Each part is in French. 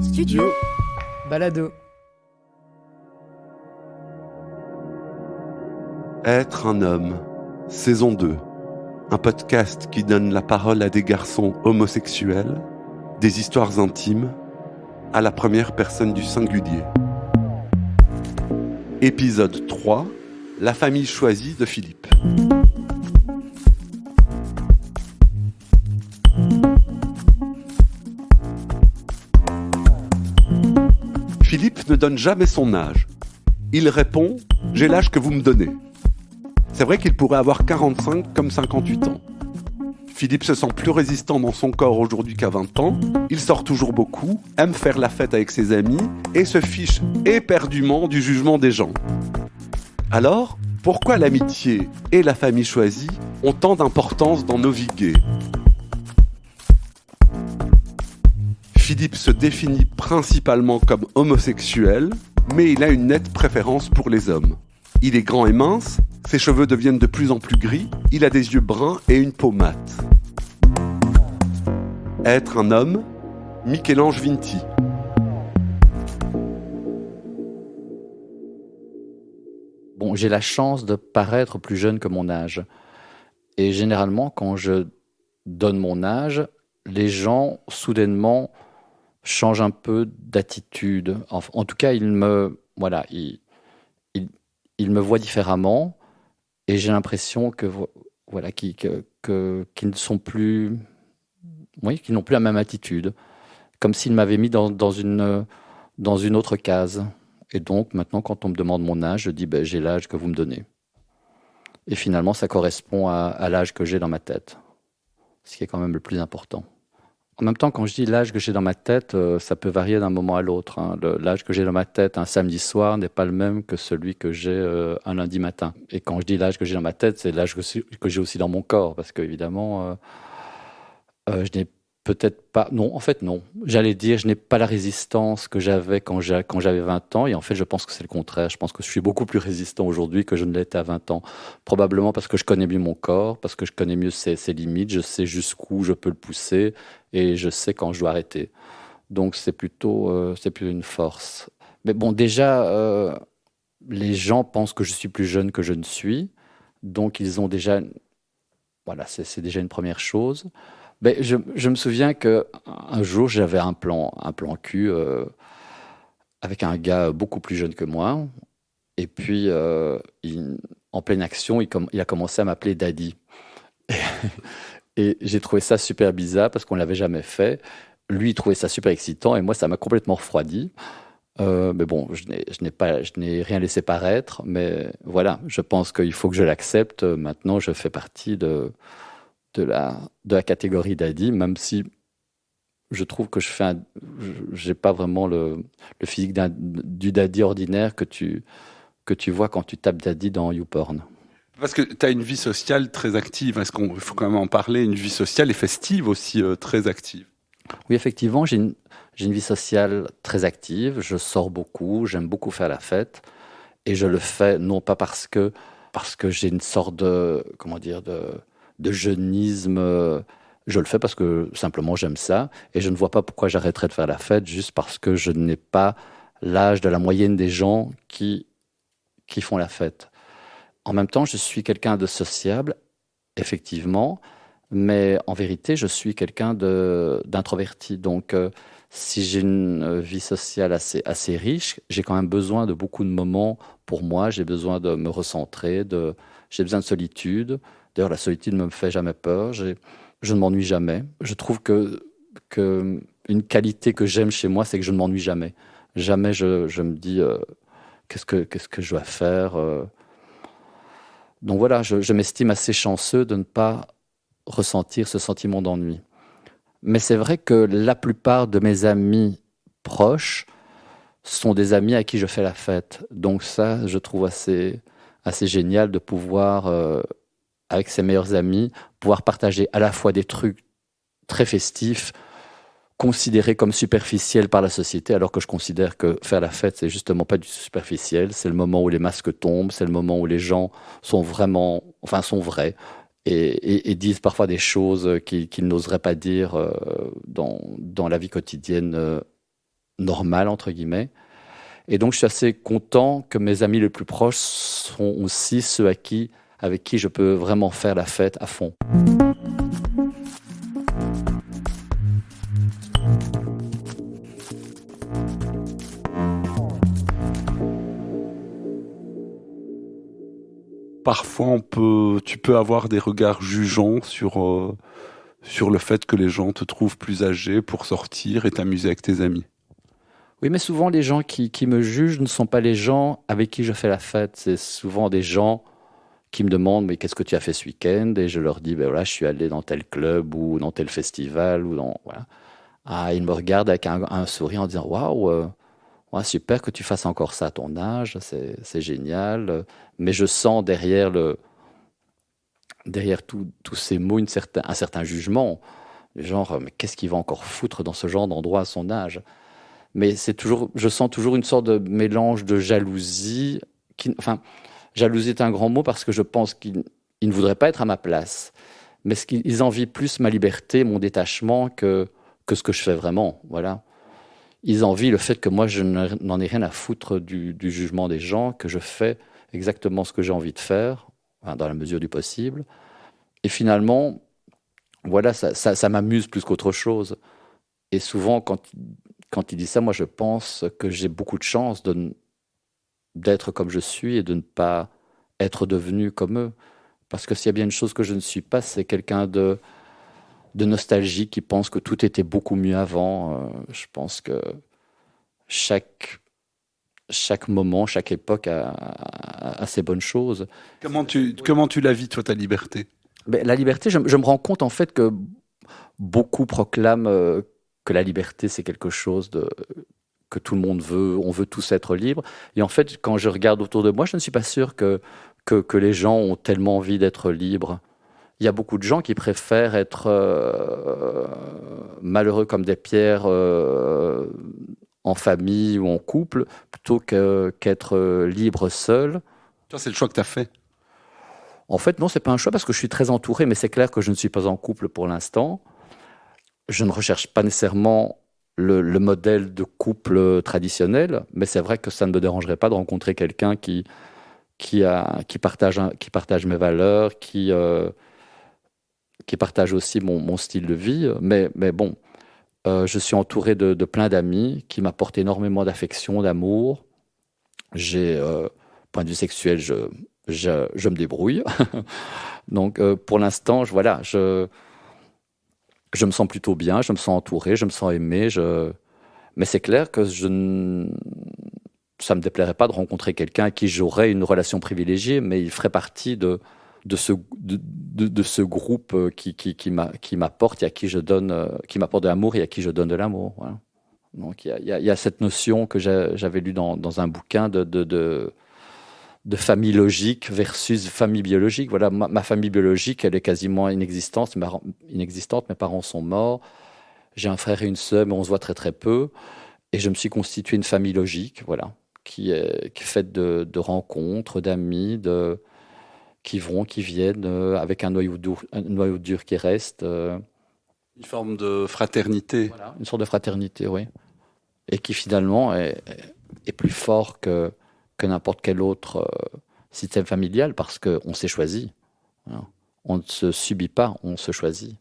Studio Balado. Être un homme, saison 2. Un podcast qui donne la parole à des garçons homosexuels, des histoires intimes, à la première personne du singulier. Épisode 3, la famille choisie de Philippe. Philippe ne donne jamais son âge. Il répond « J'ai l'âge que vous me donnez ». C'est vrai qu'il pourrait avoir 45 comme 58 ans. Philippe se sent plus résistant dans son corps aujourd'hui qu'à 20 ans. Il sort toujours beaucoup, aime faire la fête avec ses amis et se fiche éperdument du jugement des gens. Alors, pourquoi l'amitié et la famille choisie ont tant d'importance dans nos vies gays ? Philippe se définit principalement comme homosexuel, mais il a une nette préférence pour les hommes. Il est grand et mince, ses cheveux deviennent de plus en plus gris, il a des yeux bruns et une peau mate. Être un homme, Michel-Ange Vinti. Bon, j'ai la chance de paraître plus jeune que mon âge. Et généralement, quand je donne mon âge, les gens, soudainement, changent un peu d'attitude. En tout cas, ils me voient différemment. Et j'ai l'impression qu'ils ne sont plus... Oui, qu'ils n'ont plus la même attitude. Comme s'ils m'avaient mis dans une autre case. Et donc, maintenant, quand on me demande mon âge, je dis j'ai l'âge que vous me donnez. Et finalement, ça correspond à l'âge que j'ai dans ma tête. Ce qui est quand même le plus important. En même temps, quand je dis l'âge que j'ai dans ma tête, ça peut varier d'un moment à l'autre. L'âge que j'ai dans ma tête un samedi soir n'est pas le même que celui que j'ai un lundi matin. Et quand je dis l'âge que j'ai dans ma tête, c'est l'âge que j'ai aussi dans mon corps. Parce qu'évidemment, je n'ai peut-être pas... Non, en fait, non. J'allais dire, je n'ai pas la résistance que j'avais quand j'avais 20 ans. Et en fait, je pense que c'est le contraire. Je pense que je suis beaucoup plus résistant aujourd'hui que je ne l'étais à 20 ans. Probablement parce que je connais mieux mon corps, parce que je connais mieux ses limites. Je sais jusqu'où je peux le pousser et je sais quand je dois arrêter. Donc, c'est plutôt une force. Mais bon, déjà, les gens pensent que je suis plus jeune que je ne suis. Donc, ils ont déjà... Voilà, c'est déjà une première chose. Mais je me souviens qu'un jour, j'avais un plan cul avec un gars beaucoup plus jeune que moi. Et puis, en pleine action, il a commencé à m'appeler Daddy. Et j'ai trouvé ça super bizarre parce qu'on ne l'avait jamais fait. Lui, il trouvait ça super excitant et moi, ça m'a complètement refroidi. Mais bon, je n'ai rien laissé paraître. Mais voilà, je pense qu'il faut que je l'accepte. Maintenant, je fais partie de la catégorie daddy, même si je trouve que j'ai pas vraiment le physique du daddy ordinaire que tu vois quand tu tapes daddy dans YouPorn. Parce que tu as une vie sociale très active, il faut quand même en parler, une vie sociale et festive aussi très active. Oui, effectivement, j'ai une vie sociale très active, je sors beaucoup, j'aime beaucoup faire la fête, et je le fais non pas parce que j'ai une sorte de jeunisme. Je le fais parce que simplement j'aime ça et je ne vois pas pourquoi j'arrêterais de faire la fête juste parce que je n'ai pas l'âge de la moyenne des gens qui font la fête. En même temps, je suis quelqu'un de sociable, effectivement, mais en vérité, je suis quelqu'un d'introverti. Donc, si j'ai une vie sociale assez riche, j'ai quand même besoin de beaucoup de moments pour moi. J'ai besoin de me recentrer, j'ai besoin de solitude. D'ailleurs, la solitude ne me fait jamais peur. Je ne m'ennuie jamais. Je trouve que une qualité que j'aime chez moi, c'est que je ne m'ennuie jamais. Jamais je me dis qu'est-ce que je dois faire. Donc voilà, je m'estime assez chanceux de ne pas ressentir ce sentiment d'ennui. Mais c'est vrai que la plupart de mes amis proches sont des amis à qui je fais la fête. Donc ça, je trouve assez génial de pouvoir, avec ses meilleurs amis, pouvoir partager à la fois des trucs très festifs, considérés comme superficiels par la société, alors que je considère que faire la fête, c'est justement pas du superficiel. C'est le moment où les masques tombent, c'est le moment où les gens sont vrais. Et disent parfois des choses qu'ils n'oseraient pas dire dans la vie quotidienne normal, entre guillemets. Et donc, je suis assez content que mes amis les plus proches sont aussi ceux avec qui je peux vraiment faire la fête à fond. Parfois, tu peux avoir des regards jugeants sur le fait que les gens te trouvent plus âgé pour sortir et t'amuser avec tes amis. Oui, mais souvent, les gens qui me jugent ne sont pas les gens avec qui je fais la fête. C'est souvent des gens qui me demandent mais qu'est-ce que tu as fait ce week-end? Et je leur dis ben voilà, je suis allé dans tel club ou dans tel festival ou dans voilà. Ah, ils me regardent avec un sourire en disant waouh, ouais, super que tu fasses encore ça à ton âge, c'est génial. Mais je sens derrière tous ces mots un certain jugement, genre mais qu'est-ce qu'il va encore foutre dans ce genre d'endroit à son âge? Mais je sens toujours une sorte de mélange de jalousie. Enfin, jalousie est un grand mot parce que je pense qu'ils ne voudraient pas être à ma place. Mais ils envient plus ma liberté, mon détachement que ce que je fais vraiment. Voilà. Ils envient le fait que moi, je n'en ai rien à foutre du jugement des gens, que je fais exactement ce que j'ai envie de faire, enfin, dans la mesure du possible. Et finalement, voilà, ça m'amuse plus qu'autre chose. Et souvent, quand ils disent ça, moi, je pense que j'ai beaucoup de chance d'être comme je suis et de ne pas être devenu comme eux. Parce que s'il y a bien une chose que je ne suis pas, c'est quelqu'un de nostalgique qui pense que tout était beaucoup mieux avant. Je pense que chaque moment, chaque époque a ses bonnes choses. Comment tu la vis, toi, ta liberté? Mais la liberté, je me rends compte en fait que beaucoup proclament que la liberté, c'est quelque chose que tout le monde veut, on veut tous être libres. Et en fait, quand je regarde autour de moi, je ne suis pas sûr que les gens ont tellement envie d'être libres. Il y a beaucoup de gens qui préfèrent être malheureux comme des pierres en famille ou en couple, plutôt qu'être libre seul. Toi, c'est le choix que tu as fait. En fait, non, c'est pas un choix parce que je suis très entouré, mais c'est clair que je ne suis pas en couple pour l'instant. Je ne recherche pas nécessairement le modèle de couple traditionnel, mais c'est vrai que ça ne me dérangerait pas de rencontrer quelqu'un qui partage mes valeurs, qui partage aussi mon style de vie. Mais bon, je suis entouré de plein d'amis qui m'apportent énormément d'affection, d'amour. Point de vue sexuel, je me débrouille. Donc, pour l'instant, je me sens plutôt bien, je me sens entouré, je me sens aimé. Mais c'est clair que ça me déplairait pas de rencontrer quelqu'un à qui j'aurais une relation privilégiée, mais il ferait partie de ce groupe qui m'apporte et à qui je donne, qui m'apporte de l'amour et à qui je donne de l'amour. Voilà. Donc il y a cette notion que j'avais lue dans un bouquin de famille logique versus famille biologique. Voilà, ma famille biologique, elle est quasiment inexistante. Mes parents sont morts. J'ai un frère et une sœur, mais on se voit très très peu. Et je me suis constitué une famille logique, voilà, qui est faite de rencontres, d'amis, qui vont, qui viennent, avec un noyau dur qui reste. Une forme de fraternité. Voilà, une sorte de fraternité, oui. Et qui finalement est plus fort que n'importe quel autre système familial parce qu'on s'est choisi. Voilà. On ne se subit pas, on se choisit.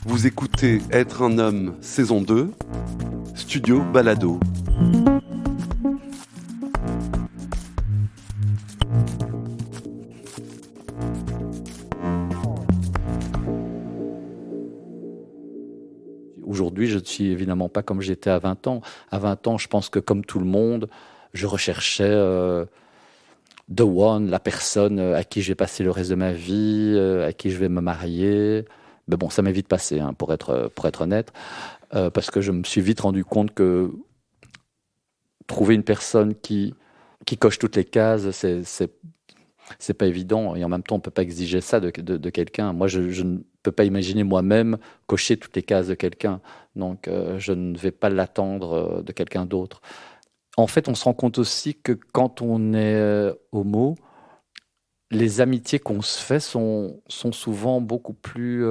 Vous écoutez Être un homme, saison 2, Studio Balado. Aujourd'hui, je ne suis évidemment pas comme j'étais à 20 ans. À 20 ans, je pense que comme tout le monde, je recherchais the one, la personne à qui je vais passer le reste de ma vie, à qui je vais me marier. Mais bon, ça m'est vite passé, hein, pour être honnête, parce que je me suis vite rendu compte que trouver une personne qui coche toutes les cases, c'est pas évident. Et en même temps, on peut pas exiger ça de quelqu'un. Moi, je ne peux pas imaginer moi-même cocher toutes les cases de quelqu'un. Donc, je ne vais pas l'attendre de quelqu'un d'autre. En fait, on se rend compte aussi que quand on est homo, les amitiés qu'on se fait sont souvent beaucoup plus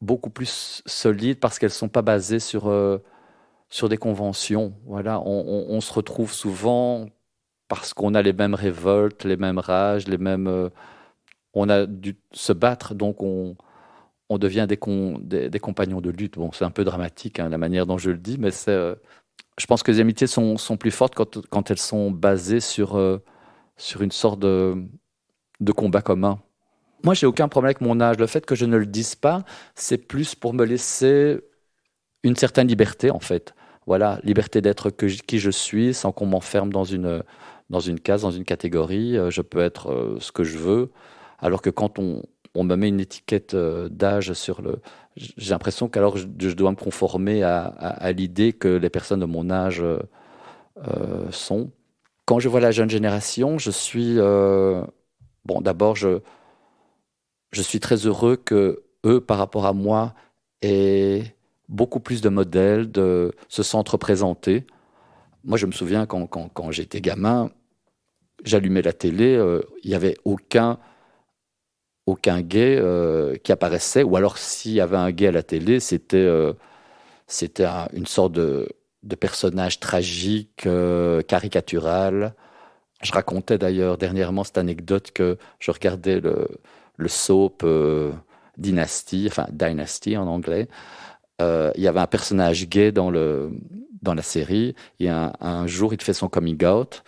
beaucoup plus solides parce qu'elles ne sont pas basées sur des conventions. Voilà, on se retrouve souvent parce qu'on a les mêmes révoltes, les mêmes rages, on a dû se battre, donc on devient des compagnons de lutte. Bon, c'est un peu dramatique, hein, la manière dont je le dis, mais je pense que les amitiés sont plus fortes quand elles sont basées sur une sorte de combat commun. Moi, j'ai aucun problème avec mon âge. Le fait que je ne le dise pas, c'est plus pour me laisser une certaine liberté, en fait. Voilà, liberté d'être qui je suis, sans qu'on m'enferme dans une case, dans une catégorie. Je peux être ce que je veux. Alors que quand on me met une étiquette d'âge j'ai l'impression qu'alors je dois me conformer à l'idée que les personnes de mon âge sont. Quand je vois la jeune génération, je suis... bon, d'abord, je suis très heureux que eux, par rapport à moi, aient beaucoup plus de modèles, se sentent représentés. Moi, je me souviens quand j'étais gamin, j'allumais la télé, il n'y avait aucun gay qui apparaissait, ou alors s'il y avait un gay à la télé, c'était une sorte de personnage tragique, caricatural. Je racontais d'ailleurs dernièrement cette anecdote que je regardais le soap Dynasty en anglais. Il y avait un personnage gay dans la série, et un jour il fait son coming out,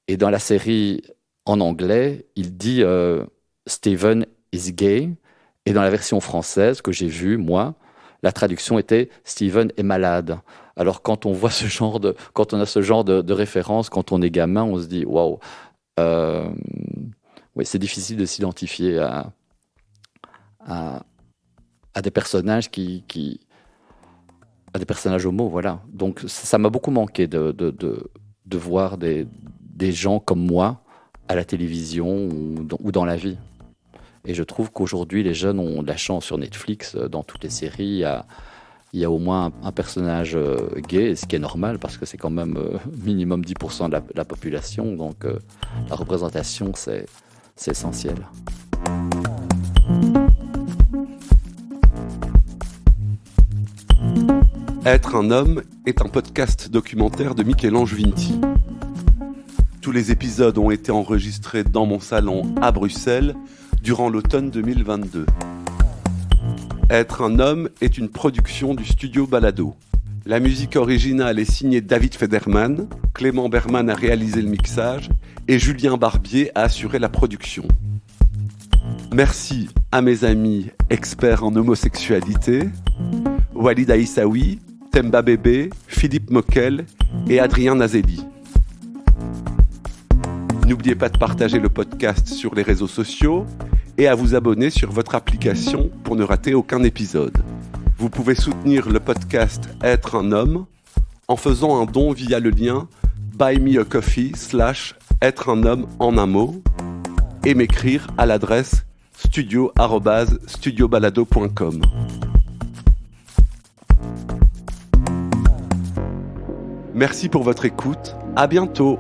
et dans la série en anglais, il dit Steven is gay, et dans la version française que j'ai vue, moi, la traduction était Steven est malade. Alors quand on voit quand on a ce genre de référence, quand on est gamin, on se dit waouh, oui, c'est difficile de s'identifier à des personnages à des personnages homo, voilà. Donc ça m'a beaucoup manqué de voir des gens comme moi à la télévision ou dans la vie. Et je trouve qu'aujourd'hui, les jeunes ont de la chance sur Netflix, dans toutes les séries. Il y a au moins un personnage gay, ce qui est normal parce que c'est quand même minimum 10% de la population. Donc la représentation, c'est essentiel. Être un homme est un podcast documentaire de Michel-Ange Vinti. Tous les épisodes ont été enregistrés dans mon salon à Bruxelles durant l'automne 2022. Être un homme est une production du studio Balado. La musique originale est signée David Federman, Clément Berman a réalisé le mixage et Julien Barbier a assuré la production. Merci à mes amis experts en homosexualité, Walid Aïssaoui, Temba Bébé, Philippe Moquel et Adrien Nazelli. N'oubliez pas de partager le podcast sur les réseaux sociaux et à vous abonner sur votre application pour ne rater aucun épisode. Vous pouvez soutenir le podcast Être un homme en faisant un don via le lien buymeacoffee/être un homme en un mot et m'écrire à l'adresse studio@studiobalado.com. Merci pour votre écoute. À bientôt.